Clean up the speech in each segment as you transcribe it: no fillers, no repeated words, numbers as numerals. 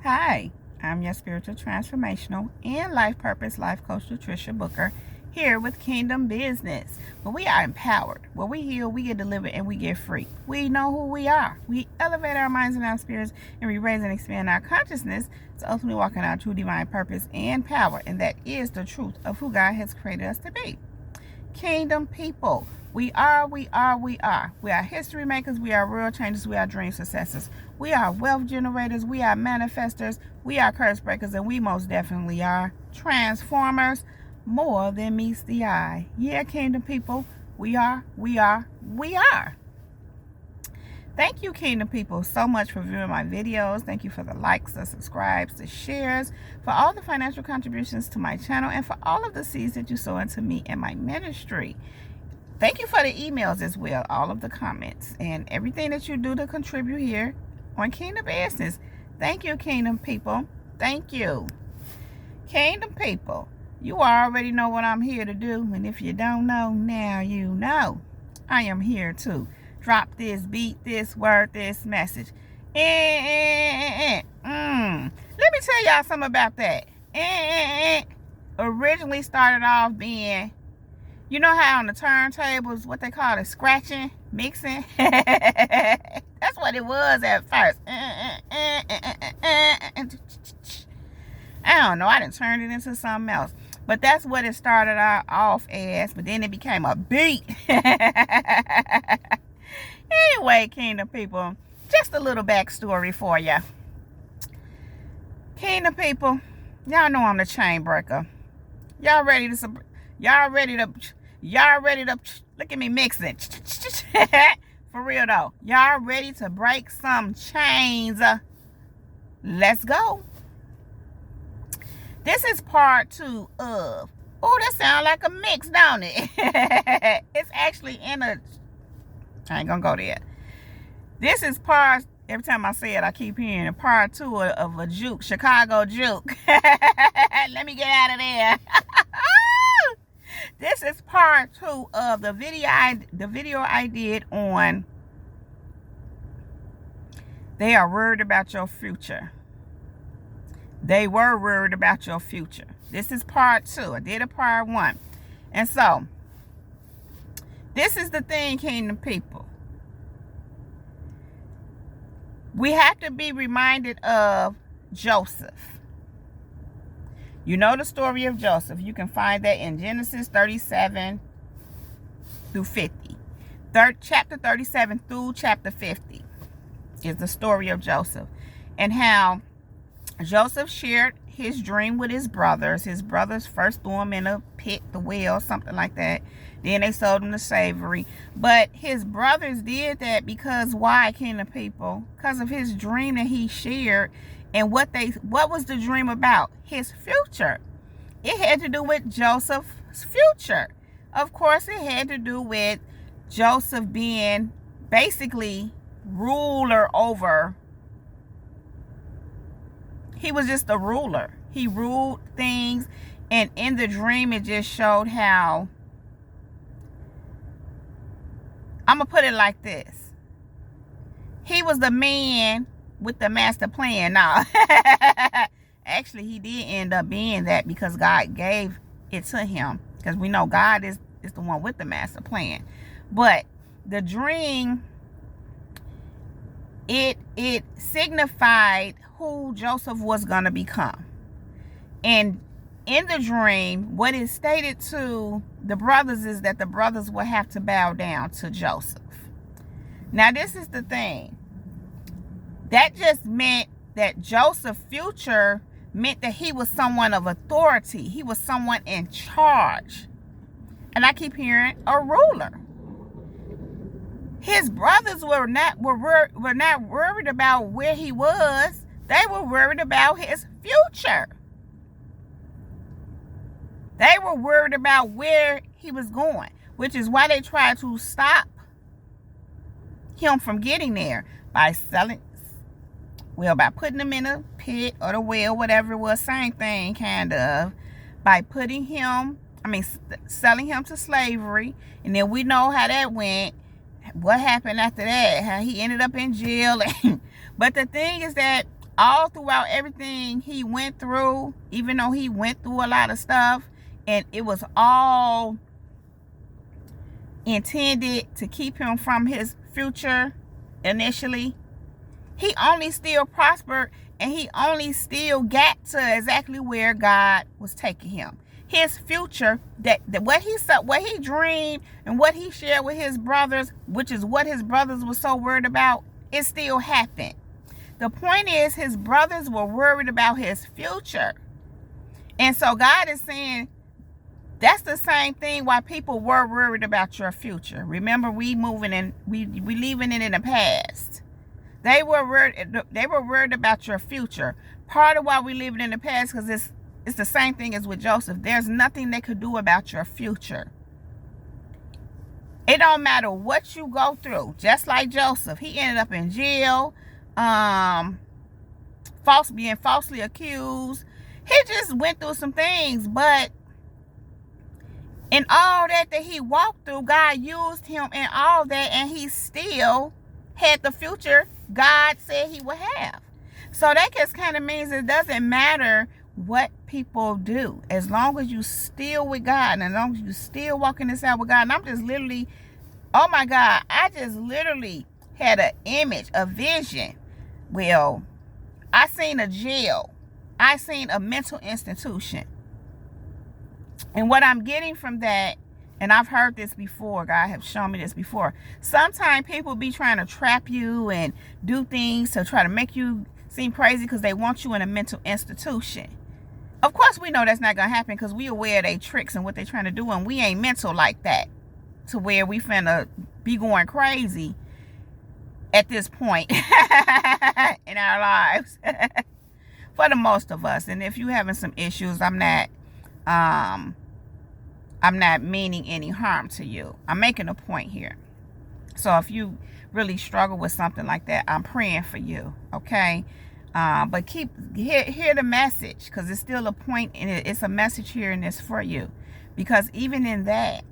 Hi, I'm your spiritual transformational and life purpose life coach, Patricia Booker, here with Kingdom Business, where we are empowered, where we heal, we get delivered, and we get free. We know who we are. We elevate our minds and our spirits, and we raise and expand our consciousness to ultimately walk in our true divine purpose and power, and that is the truth of who God has created us to be. Kingdom people, we are. We are history makers. We are world changers. We are dream successors. We are wealth generators. We are manifestors. We are curse breakers. And we most definitely are transformers more than meets the eye. Yeah, kingdom people, we are. Thank you, kingdom people, so much for viewing my videos. Thank you for the likes, the subscribes, the shares, for all the financial contributions to my channel, and for all of the seeds that you sow into me and my ministry. Thank you for the emails as well, all of the comments, and everything that you do to contribute here on Kingdom Business. Thank you, kingdom people. Thank you. Kingdom people, you already know what I'm here to do, and if you don't know, now you know. I am here to drop this beat, this word, this message. Let me tell y'all something about that. Originally started off being, you know how on the turntables, what they call it, scratching, mixing? That's what it was at first. I don't know, I done turned it into something else. But that's what it started off as, but then it became a beat. Anyway, kingdom people, just a little backstory for you. Kingdom people, y'all know I'm the chain breaker. Y'all ready to look at me mixing. For real though, y'all ready to break some chains? Let's go. This is part 2 of, oh, that sounds like a mix, don't it? It's actually in a, I ain't gonna go there. This is part, every time I say it, I keep hearing it, part 2 of a juke, Chicago juke. Let me get out of there. This is part 2 of the video I did on, they are worried about your future. They were worried about your future. This is part 2. I did a part 1. And so, this is the thing, kingdom people. We have to be reminded of Joseph. You know the story of Joseph. You can find that in Genesis 37 through 50. Chapter 37 through chapter 50 is the story of Joseph. And how Joseph shared his dream with his brothers. His brothers first threw him in a pit, the well, something like that. Then they sold him to slavery. But his brothers did that because why, kingdom people? Because of his dream that he shared. And what was the dream about? His future. It had to do with Joseph's future. Of course, it had to do with Joseph being basically ruler over. He was just a ruler. He ruled things. And in the dream, it just showed how, I'm going to put it like this. He was the man with the master plan. Now, actually, he did end up being that because God gave it to him. Because we know God is the one with the master plan. But the dream, it signified who Joseph was going to become. And in the dream, what it stated to the brothers is that the brothers will have to bow down to Joseph. Now, this is the thing. That just meant that Joseph's future meant that he was someone of authority. He was someone in charge. And I keep hearing a ruler. His brothers were not worried about where he was. They were worried about his future. They were worried about where he was going, which is why they tried to stop him from getting there by by putting him in a pit or the well, whatever it was, same thing, kind of, by selling him to slavery. And then we know how that went. What happened after that? How he ended up in jail. But the thing is that all throughout everything he went through, even though he went through a lot of stuff, and it was all intended to keep him from his future initially, he only still prospered, and he only still got to exactly where God was taking him. His future, that what he dreamed and what he shared with his brothers, which is what his brothers were so worried about, it still happened. The point is, his brothers were worried about his future. And so God is saying, that's the same thing why people were worried about your future. Remember, we moving in, we leaving it in the past. They were worried about your future. Part of why we live it in the past, because it's the same thing as with Joseph. There's nothing they could do about your future. It don't matter what you go through. Just like Joseph, he ended up in jail, being falsely accused. He just went through some things, but in all that he walked through, God used him in all that, and he still had the future God said he would have. So that just kind of means it doesn't matter what people do, as long as you still with God, and as long as you still walking this out with God. And I'm just literally, oh my God, I just literally had an image, a vision. Well, I seen a jail. I seen a mental institution. And what I'm getting from that, and I've heard this before, God has shown me this before, sometimes people be trying to trap you and do things to try to make you seem crazy because they want you in a mental institution. Of course, we know that's not going to happen because we aware of their tricks and what they're trying to do, and we ain't mental like that to where we finna be going crazy at this point in our lives for the most of us. And if you're having some issues, I'm not meaning any harm to you. I'm making a point here. So if you really struggle with something like that, I'm praying for you, okay? But hear the message, because it's still a point, and it's a message here, and it's for you. Because even in that,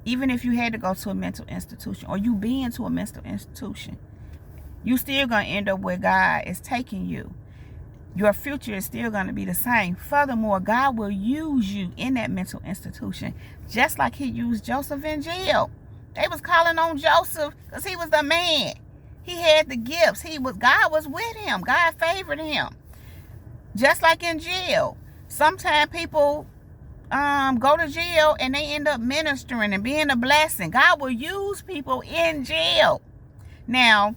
even if you had to go to a mental institution, or you be into a mental institution, you still going to end up where God is taking you. Your future is still going to be the same. Furthermore, God will use you in that mental institution, just like he used Joseph in jail. They was calling on Joseph because he was the man. He had the gifts. God was with him. God favored him. Just like in jail. Sometimes people go to jail and they end up ministering and being a blessing. God will use people in jail. Now,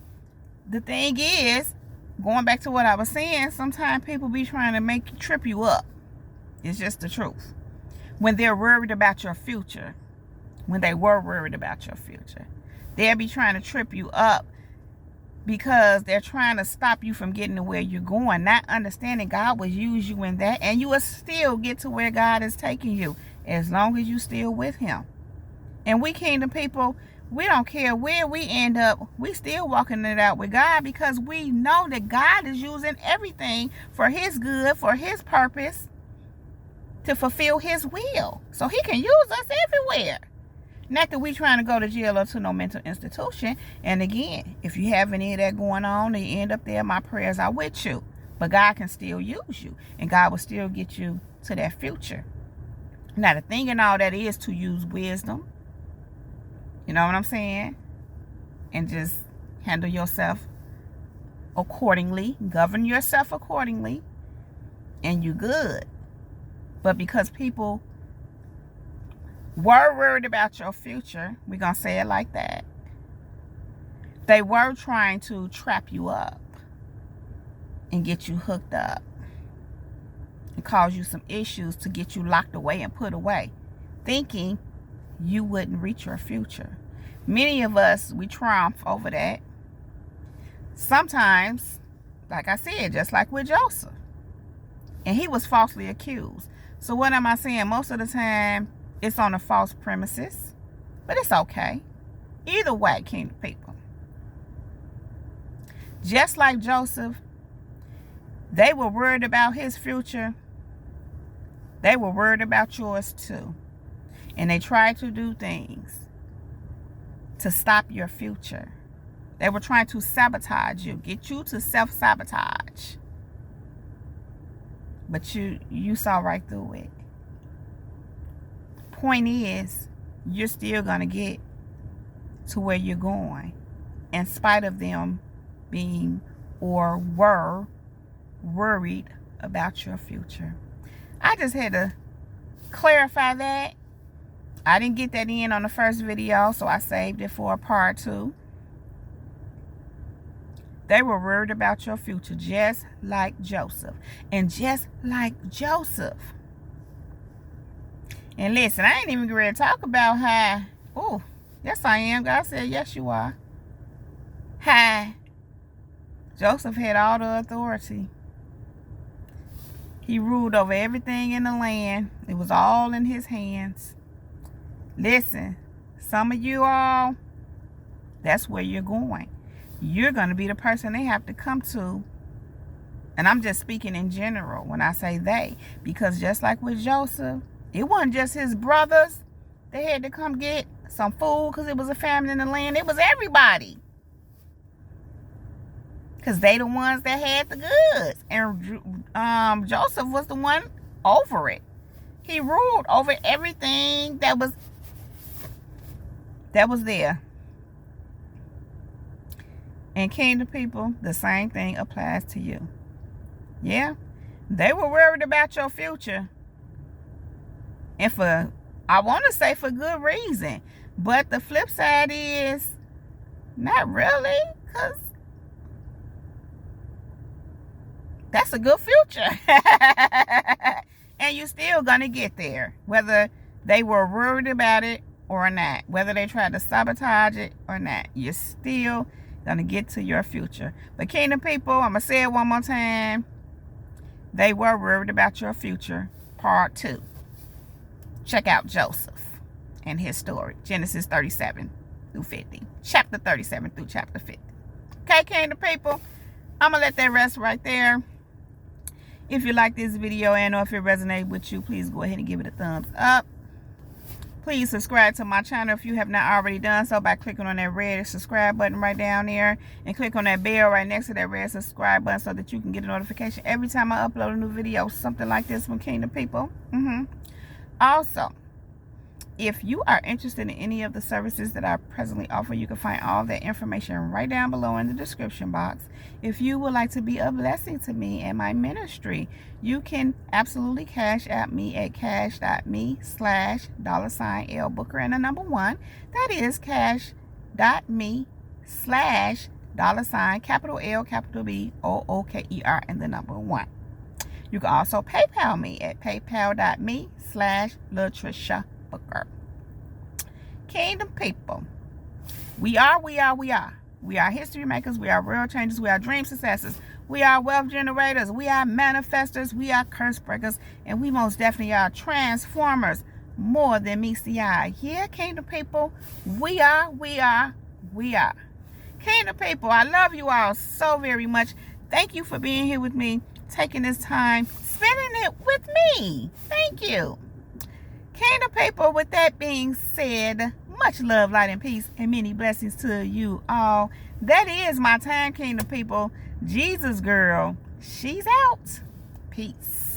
the thing is, going back to what I was saying, sometimes people be trying to trip you up. It's just the truth. When they're worried about your future, when they were worried about your future, they'll be trying to trip you up because they're trying to stop you from getting to where you're going, not understanding God will use you in that, and you will still get to where God is taking you as long as you still with him. And we kingdom people, we don't care where we end up. We still walking it out with God because we know that God is using everything for his good, for his purpose, to fulfill his will. So he can use us everywhere. Not that we trying to go to jail or to no mental institution. And again, if you have any of that going on and you end up there, my prayers are with you. But God can still use you. And God will still get you to that future. Now, the thing in all that is to use wisdom. You know what I'm saying? And just handle yourself accordingly. Govern yourself accordingly. And you good. But because people were worried about your future, we're going to say it like that, they were trying to trap you up and get you hooked up and cause you some issues to get you locked away and put away, thinking you wouldn't reach your future. Many of us, we triumph over that. Sometimes, like I said, just like with Joseph. And he was falsely accused. So what am I saying? Most of the time, it's on a false premises. But it's okay. Either way, kingdom people. Just like Joseph, they were worried about his future. They were worried about yours too. And they tried to do things to stop your future. They were trying to sabotage you, get you to self-sabotage. But you saw right through it. Point is, you're still going to get to where you're going, in spite of them being or were worried about your future. I just had to clarify that. I didn't get that in on the first video, so I saved it for a part 2. They were worried about your future, just like Joseph. And just like Joseph. And listen, I ain't even ready to talk about how, oh, yes I am. God said, yes you are. How Joseph had all the authority. He ruled over everything in the land. It was all in his hands. Listen, some of you all, that's where you're going. You're going to be the person they have to come to. And I'm just speaking in general when I say they. Because just like with Joseph, it wasn't just his brothers. They had to come get some food because it was a famine in the land. It was everybody. Because they the ones that had the goods. And Joseph was the one over it. He ruled over everything that was there. And kingdom people, the same thing applies to you. Yeah, they were worried about your future. And I want to say for good reason. But the flip side is, not really, because that's a good future. And you're still going to get there, whether they were worried about it or not, whether they tried to sabotage it or not. You're still going to get to your future. But kingdom people, I'm going to say it one more time. They were worried about your future. Part 2. Check out Joseph and his story. Genesis 37 through 50. Chapter 37 through chapter 50. Okay, kingdom people, I'm going to let that rest right there. If you like this video and or if it resonates with you, please go ahead and give it a thumbs up. Please subscribe to my channel if you have not already done so by clicking on that red subscribe button right down there. And click on that bell right next to that red subscribe button so that you can get a notification every time I upload a new video. Something like this from Kingdom People. Also, if you are interested in any of the services that I presently offer, you can find all that information right down below in the description box. If you would like to be a blessing to me and my ministry, you can absolutely cash out me at cash.me/$L Booker and the number 1. That is cash.me/$ capital L capital B OOKER and the number 1. You can also PayPal me at paypal.me/LaTrisha Booker. Kingdom people, we are history makers. We are world changers. We are dream successors. We are wealth generators. We are manifestors. We are curse breakers. And we most definitely are transformers more than meets the eye. Yeah, kingdom people, we are. Kingdom people, I love you all so very much. Thank you for being here with me, taking this time, spending it with me. Thank you. Kingdom people, with that being said, much love, light, and peace, and many blessings to you all. That is my time, kingdom people. Jesus girl, she's out. Peace.